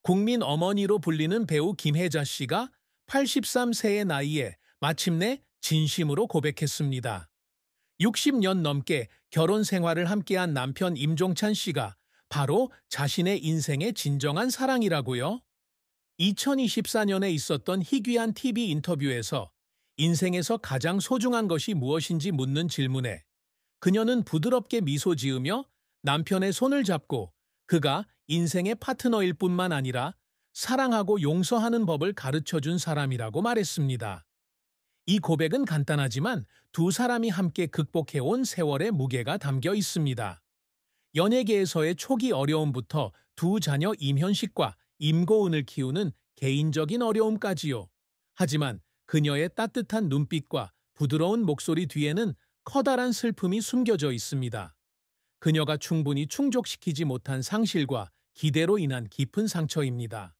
국민 어머니로 불리는 배우 김혜자 씨가 83세의 나이에 마침내 진심으로 고백했습니다. 60년 넘게 결혼 생활을 함께한 남편 임종찬 씨가 바로 자신의 인생의 진정한 사랑이라고요. 2024년에 있었던 희귀한 TV 인터뷰에서 인생에서 가장 소중한 것이 무엇인지 묻는 질문에 그녀는 부드럽게 미소 지으며 남편의 손을 잡고 그가 인생의 파트너일 뿐만 아니라 사랑하고 용서하는 법을 가르쳐준 사람이라고 말했습니다. 이 고백은 간단하지만 두 사람이 함께 극복해온 세월의 무게가 담겨 있습니다. 연예계에서의 초기 어려움부터 두 자녀 임현식과 임고은을 키우는 개인적인 어려움까지요. 하지만 그녀의 따뜻한 눈빛과 부드러운 목소리 뒤에는 커다란 슬픔이 숨겨져 있습니다. 그녀가 충분히 충족시키지 못한 상실과 기대로 인한 깊은 상처입니다.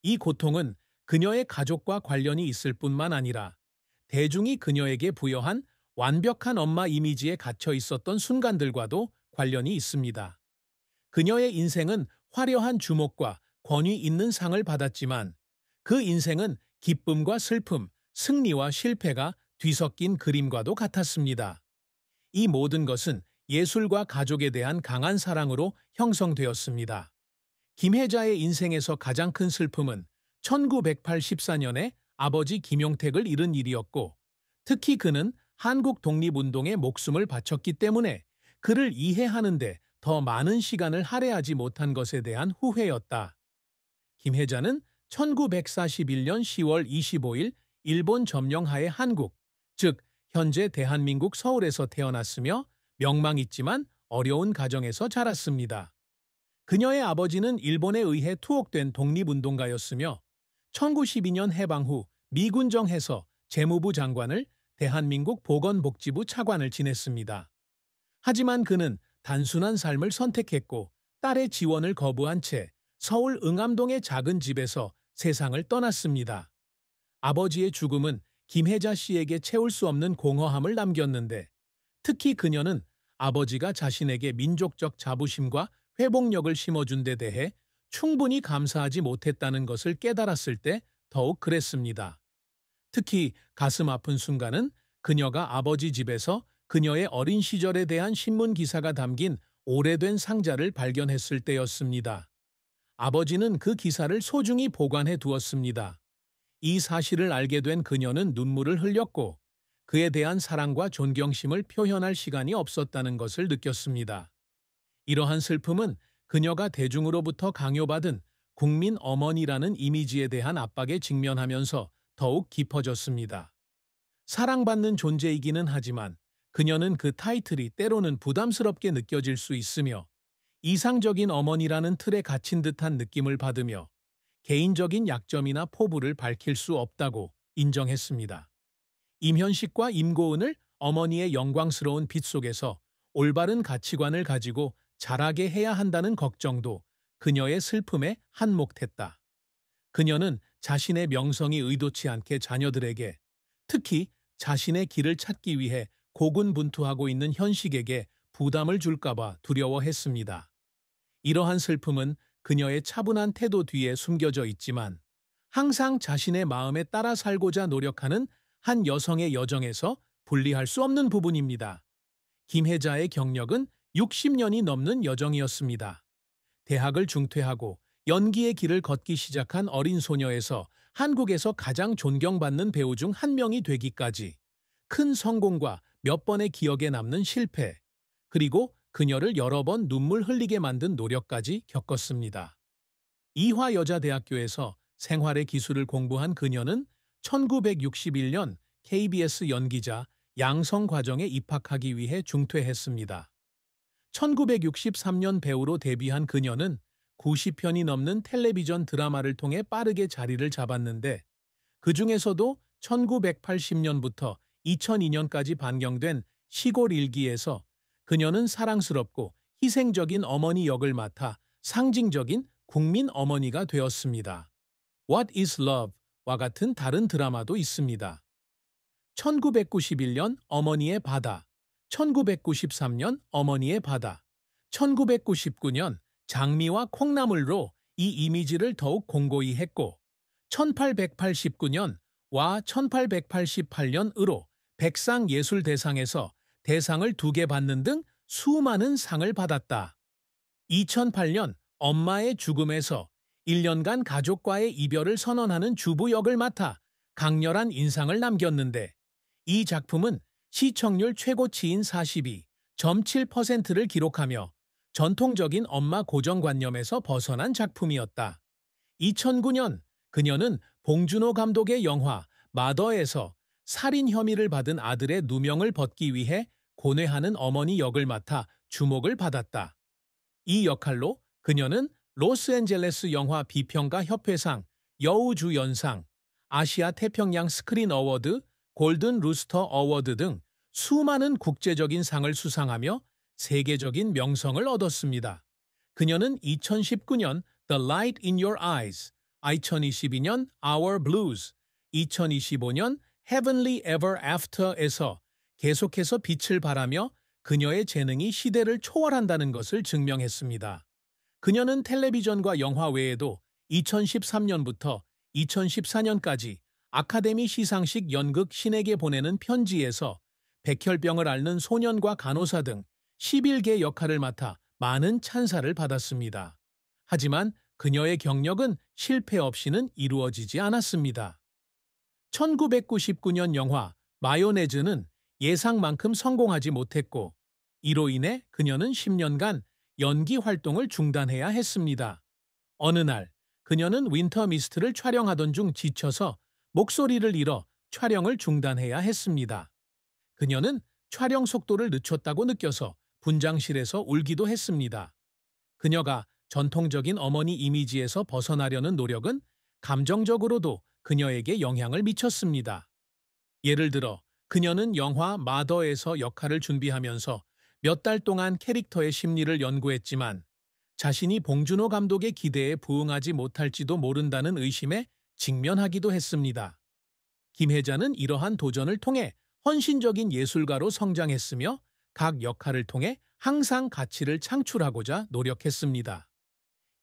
이 고통은 그녀의 가족과 관련이 있을 뿐만 아니라 대중이 그녀에게 부여한 완벽한 엄마 이미지에 갇혀 있었던 순간들과도 관련이 있습니다. 그녀의 인생은 화려한 주목과 권위 있는 상을 받았지만 그 인생은 기쁨과 슬픔, 승리와 실패가 뒤섞인 그림과도 같았습니다. 이 모든 것은 예술과 가족에 대한 강한 사랑으로 형성되었습니다. 김혜자의 인생에서 가장 큰 슬픔은 1984년에 아버지 김용택을 잃은 일이었고, 특히 그는 한국 독립운동에 목숨을 바쳤기 때문에 그를 이해하는데 더 많은 시간을 할애하지 못한 것에 대한 후회였다. 김혜자는 1941년 10월 25일 일본 점령하에 한국, 즉 현재 대한민국 서울에서 태어났으며 명망 있지만 어려운 가정에서 자랐습니다. 그녀의 아버지는 일본에 의해 투옥된 독립운동가였으며 1912년 해방 후 미군정해서 재무부 장관을, 대한민국 보건복지부 차관을 지냈습니다. 하지만 그는 단순한 삶을 선택했고 딸의 지원을 거부한 채 서울 응암동의 작은 집에서 세상을 떠났습니다. 아버지의 죽음은 김혜자 씨에게 채울 수 없는 공허함을 남겼는데, 특히 그녀는 아버지가 자신에게 민족적 자부심과 회복력을 심어준 데 대해 충분히 감사하지 못했다는 것을 깨달았을 때 더욱 그랬습니다. 특히 가슴 아픈 순간은 그녀가 아버지 집에서 그녀의 어린 시절에 대한 신문 기사가 담긴 오래된 상자를 발견했을 때였습니다. 아버지는 그 기사를 소중히 보관해 두었습니다. 이 사실을 알게 된 그녀는 눈물을 흘렸고 그에 대한 사랑과 존경심을 표현할 시간이 없었다는 것을 느꼈습니다. 이러한 슬픔은 그녀가 대중으로부터 강요받은 국민 어머니라는 이미지에 대한 압박에 직면하면서 더욱 깊어졌습니다. 사랑받는 존재이기는 하지만 그녀는 그 타이틀이 때로는 부담스럽게 느껴질 수 있으며 이상적인 어머니라는 틀에 갇힌 듯한 느낌을 받으며 개인적인 약점이나 포부를 밝힐 수 없다고 인정했습니다. 임현식과 임고은을 어머니의 영광스러운 빛 속에서 올바른 가치관을 가지고 자라게 해야 한다는 걱정도 그녀의 슬픔에 한몫했다. 그녀는 자신의 명성이 의도치 않게 자녀들에게, 특히 자신의 길을 찾기 위해 고군분투하고 있는 현식에게 부담을 줄까봐 두려워했습니다. 이러한 슬픔은 그녀의 차분한 태도 뒤에 숨겨져 있지만 항상 자신의 마음에 따라 살고자 노력하는 한 여성의 여정에서 분리할 수 없는 부분입니다. 김혜자의 경력은 60년이 넘는 여정이었습니다. 대학을 중퇴하고 연기의 길을 걷기 시작한 어린 소녀에서 한국에서 가장 존경받는 배우 중 한 명이 되기까지 큰 성공과 몇 번의 기억에 남는 실패, 그리고 그녀를 여러 번 눈물 흘리게 만든 노력까지 겪었습니다. 이화여자대학교에서 생활의 기술을 공부한 그녀는 1961년 KBS 연기자 양성과정에 입학하기 위해 중퇴했습니다. 1963년 배우로 데뷔한 그녀는 90편이 넘는 텔레비전 드라마를 통해 빠르게 자리를 잡았는데, 그 중에서도 1980년부터 2002년까지 반경된 시골 일기에서 그녀는 사랑스럽고 희생적인 어머니 역을 맡아 상징적인 국민 어머니가 되었습니다. What is Love와 같은 다른 드라마도 있습니다. 1991년 어머니의 바다, 1993년 어머니의 바다, 1999년 장미와 콩나물로 이 이미지를 더욱 공고히 했고 1889년와 1888년으로 백상예술대상에서 대상을 2개 받는 등 수많은 상을 받았다. 2008년 엄마의 죽음에서 1년간 가족과의 이별을 선언하는 주부 역을 맡아 강렬한 인상을 남겼는데 이 작품은 시청률 최고치인 42.7%를 기록하며 전통적인 엄마 고정관념에서 벗어난 작품이었다. 2009년 그녀는 봉준호 감독의 영화 마더에서 살인 혐의를 받은 아들의 누명을 벗기 위해 고뇌하는 어머니 역을 맡아 주목을 받았다. 이 역할로 그녀는 로스앤젤레스 영화 비평가 협회상, 여우주연상, 아시아 태평양 스크린 어워드, 골든 루스터 어워드 등 수많은 국제적인 상을 수상하며 세계적인 명성을 얻었습니다. 그녀는 2019년 The Light in Your Eyes, 2022년 Our Blues, 2025년 Heavenly Ever After에서 계속해서 빛을 발하며 그녀의 재능이 시대를 초월한다는 것을 증명했습니다. 그녀는 텔레비전과 영화 외에도 2013년부터 2014년까지 아카데미 시상식 연극 신에게 보내는 편지에서 백혈병을 앓는 소년과 간호사 등 11개 역할을 맡아 많은 찬사를 받았습니다. 하지만 그녀의 경력은 실패 없이는 이루어지지 않았습니다. 1999년 영화 마요네즈는 예상만큼 성공하지 못했고 이로 인해 그녀는 10년간 연기 활동을 중단해야 했습니다. 어느 날 그녀는 윈터 미스트를 촬영하던 중 지쳐서 목소리를 잃어 촬영을 중단해야 했습니다. 그녀는 촬영 속도를 늦췄다고 느껴서 분장실에서 울기도 했습니다. 그녀가 전통적인 어머니 이미지에서 벗어나려는 노력은 감정적으로도 그녀에게 영향을 미쳤습니다. 예를 들어 그녀는 영화 마더에서 역할을 준비하면서 몇 달 동안 캐릭터의 심리를 연구했지만 자신이 봉준호 감독의 기대에 부응하지 못할지도 모른다는 의심에 직면하기도 했습니다. 김혜자는 이러한 도전을 통해 헌신적인 예술가로 성장했으며 각 역할을 통해 항상 가치를 창출하고자 노력했습니다.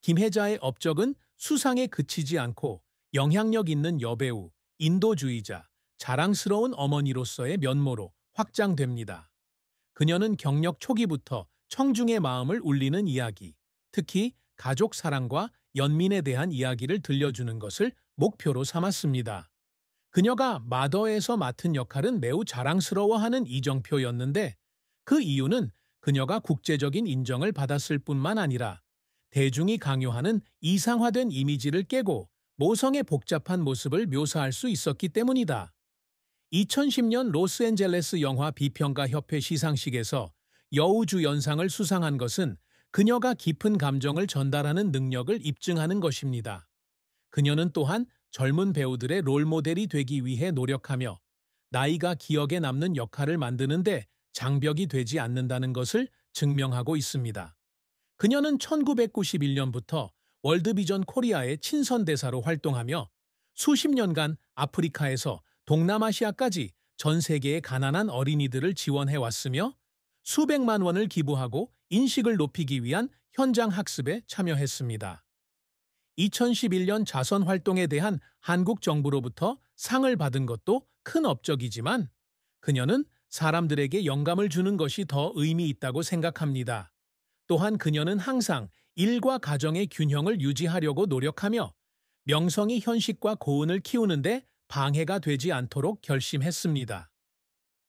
김혜자의 업적은 수상에 그치지 않고 영향력 있는 여배우, 인도주의자, 자랑스러운 어머니로서의 면모로 확장됩니다. 그녀는 경력 초기부터 청중의 마음을 울리는 이야기, 특히 가족 사랑과 연민에 대한 이야기를 들려주는 것을 목표로 삼았습니다. 그녀가 마더에서 맡은 역할은 매우 자랑스러워하는 이정표였는데 그 이유는 그녀가 국제적인 인정을 받았을 뿐만 아니라 대중이 강요하는 이상화된 이미지를 깨고 모성의 복잡한 모습을 묘사할 수 있었기 때문이다. 2010년 로스앤젤레스 영화 비평가 협회 시상식에서 여우주연상을 수상한 것은 그녀가 깊은 감정을 전달하는 능력을 입증하는 것입니다. 그녀는 또한 젊은 배우들의 롤모델이 되기 위해 노력하며 나이가 기억에 남는 역할을 만드는데 장벽이 되지 않는다는 것을 증명하고 있습니다. 그녀는 1991년부터 월드비전 코리아의 친선대사로 활동하며 수십 년간 아프리카에서 동남아시아까지 전 세계의 가난한 어린이들을 지원해왔으며 수백만 원을 기부하고 인식을 높이기 위한 현장 학습에 참여했습니다. 2011년 자선 활동에 대한 한국 정부로부터 상을 받은 것도 큰 업적이지만 그녀는 사람들에게 영감을 주는 것이 더 의미 있다고 생각합니다. 또한 그녀는 항상 일과 가정의 균형을 유지하려고 노력하며 명성이 현실과 고운을 키우는데 방해가 되지 않도록 결심했습니다.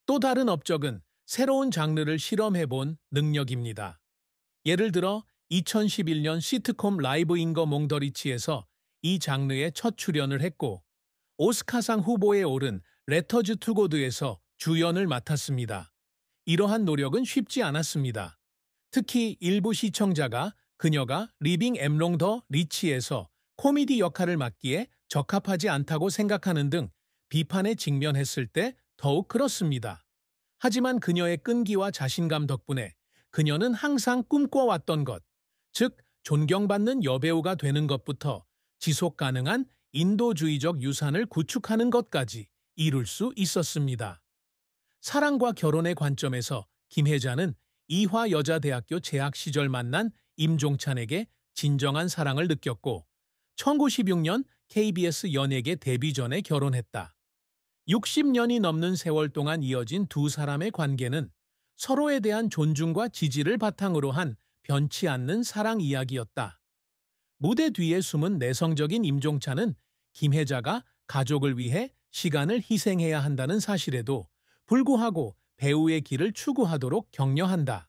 또 다른 업적은 새로운 장르를 실험해본 능력입니다. 예를 들어 2011년 시트콤 라이브 인 거 몽더리치에서 이 장르의 첫 출연을 했고 오스카상 후보에 오른 레터즈 투 고드에서 주연을 맡았습니다. 이러한 노력은 쉽지 않았습니다. 특히 일부 시청자가 그녀가 리빙 엠롱 더 리치에서 코미디 역할을 맡기에 적합하지 않다고 생각하는 등 비판에 직면했을 때 더욱 그렇습니다. 하지만 그녀의 끈기와 자신감 덕분에 그녀는 항상 꿈꿔왔던 것, 즉 존경받는 여배우가 되는 것부터 지속 가능한 인도주의적 유산을 구축하는 것까지 이룰 수 있었습니다. 사랑과 결혼의 관점에서 김혜자는 이화여자대학교 재학 시절 만난 임종찬에게 진정한 사랑을 느꼈고 1916년 KBS 연예계 데뷔 전에 결혼했다. 60년이 넘는 세월 동안 이어진 두 사람의 관계는 서로에 대한 존중과 지지를 바탕으로 한 변치 않는 사랑 이야기였다. 무대 뒤에 숨은 내성적인 임종찬은 김혜자가 가족을 위해 시간을 희생해야 한다는 사실에도 불구하고 배우의 길을 추구하도록 격려한다.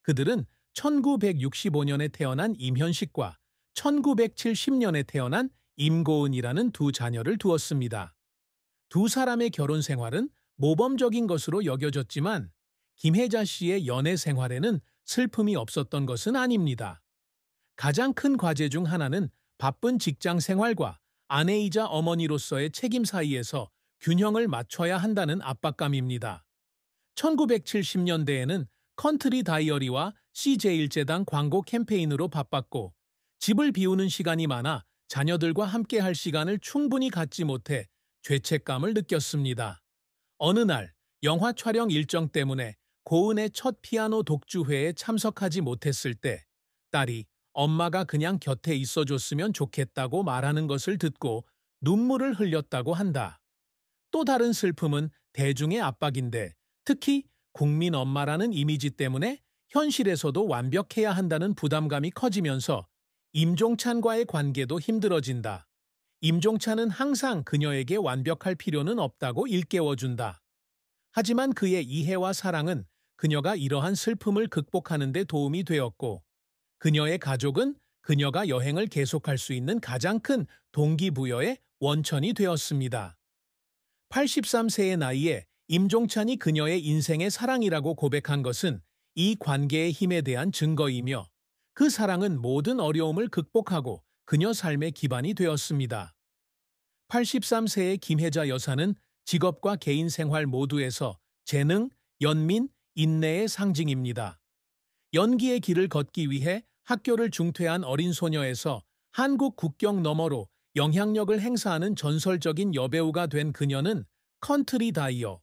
그들은 1965년에 태어난 임현식과 1970년에 태어난 임고은이라는 두 자녀를 두었습니다. 두 사람의 결혼 생활은 모범적인 것으로 여겨졌지만 김혜자 씨의 연애 생활에는 슬픔이 없었던 것은 아닙니다. 가장 큰 과제 중 하나는 바쁜 직장 생활과 아내이자 어머니로서의 책임 사이에서 균형을 맞춰야 한다는 압박감입니다. 1970년대에는 컨트리 다이어리와 CJ1제당 광고 캠페인으로 바빴고 집을 비우는 시간이 많아 자녀들과 함께 할 시간을 충분히 갖지 못해 죄책감을 느꼈습니다. 어느 날 영화 촬영 일정 때문에 고은의 첫 피아노 독주회에 참석하지 못했을 때 딸이 엄마가 그냥 곁에 있어줬으면 좋겠다고 말하는 것을 듣고 눈물을 흘렸다고 한다. 또 다른 슬픔은 대중의 압박인데 특히 국민 엄마라는 이미지 때문에 현실에서도 완벽해야 한다는 부담감이 커지면서 임종찬과의 관계도 힘들어진다. 임종찬은 항상 그녀에게 완벽할 필요는 없다고 일깨워준다. 하지만 그의 이해와 사랑은 그녀가 이러한 슬픔을 극복하는 데 도움이 되었고 그녀의 가족은 그녀가 여행을 계속할 수 있는 가장 큰 동기부여의 원천이 되었습니다. 83세의 나이에 임종찬이 그녀의 인생의 사랑이라고 고백한 것은 이 관계의 힘에 대한 증거이며 그 사랑은 모든 어려움을 극복하고 그녀 삶의 기반이 되었습니다. 83세의 김혜자 여사는 직업과 개인 생활 모두에서 재능, 연민, 인내의 상징입니다. 연기의 길을 걷기 위해 학교를 중퇴한 어린 소녀에서 한국 국경 너머로 영향력을 행사하는 전설적인 여배우가 된 그녀는 컨트리 다이어